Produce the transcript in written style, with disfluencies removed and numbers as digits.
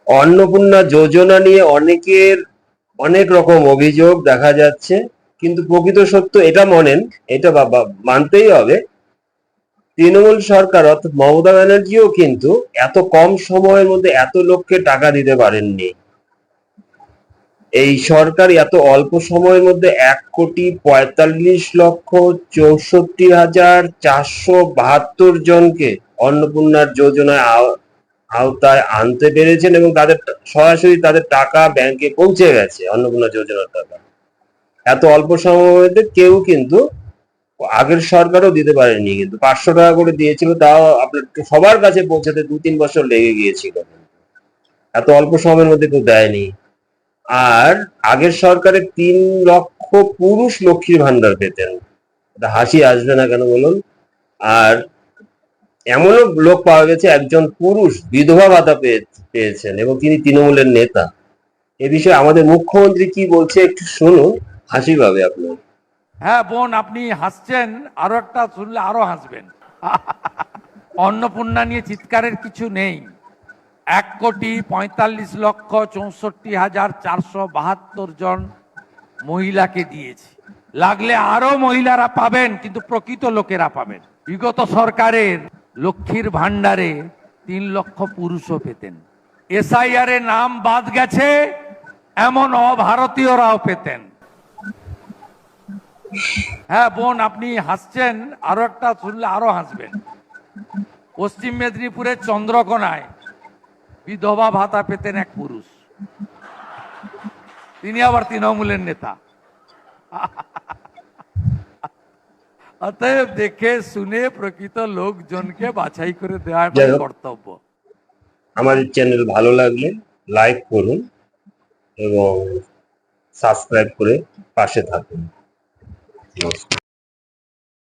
অন্নপূর্ণা যোজনা নিয়ে অনেকের অনেক রকম অভিযোগ দেখা যাচ্ছে, কিন্তু প্রকৃত সত্য এটা এটা মানতেই হবে, তৃণমূল সরকার অর্থাৎ মমতা ব্যানার্জিও কিন্তু এত কম সময়ের মধ্যে এত লোককে টাকা দিতে পারেননি। এই সরকার এত অল্প সময়ের মধ্যে ১,৪৫,৬৪,৪৭২ জনকে অন্নপূর্ণার যোজনায় আওতায় আনতে পেরেছেন এবং তাদের সরাসরি তাদের টাকা ব্যাংকে পৌঁছে গেছে। অন্নপূর্ণা যোজনার টাকা এত অল্প সময়ের মধ্যে কেউ কিন্তু আগের সরকারও দিতে পারেনি, কিন্তু ৫০০ টাকা করে দিয়েছিল, তাও আপনার সবার কাছে পৌঁছাতে ২-৩ বছর লেগে গিয়েছিল। এত অল্প সময়ের মধ্যে কেউ দেয়নি। আর আগের সরকারে ৩ লক্ষ পুরুষ লক্ষ্মীর ভান্ডার পেতেন। এটা হাসি আসবে না কেন বলুন? আর এমনও লোক পাওয়া গেছে একজন পুরুষ বিধবা ভাতা পেয়েছেন এবং তিনি তৃণমূলের নেতা। এ বিষয়ে আমাদের মুখ্যমন্ত্রী কি বলছে একটু শুনুন, হাসি পাবে আপনার। হ্যাঁ বোন, আপনি হাসছেন, আরো একটা শুনলে আরো হাসবেন। অন্নপূর্ণা নিয়ে চিৎকারের কিছু নেই। ১,৪৫,৬৪,৪৭২ জন মহিলাকে দিয়েছি। লাগলে আরো মহিলারা পাবেন, কিন্তু প্রকৃত লোকেরা পাবেন। বিগত সরকারের লক্ষ্মীর ভান্ডারে ৩ লক্ষ পুরুষও পেতেন। এসআইআর এ নাম বাদ গেছে এমন অভারতীয়রাও পেতেন। হ্যাঁ বোন, আপনি হাসছেন, আরো একটা শুনলে আরো হাসবেন। পশ্চিম মেদিনীপুরের চন্দ্রকোনায় বিধবা ভাতা পেতেন এক পুরুষ, তিনি আবার তৃণমূলের নেতা। অতএব দেখে শুনে প্রকৃত লোকজনকে বাছাই করে দেওয়া কর্তব্য। আমাদের চ্যানেল ভালো লাগলে লাইক করুন এবং সাবস্ক্রাইব করে পাশে থাকুন। নমস্কার।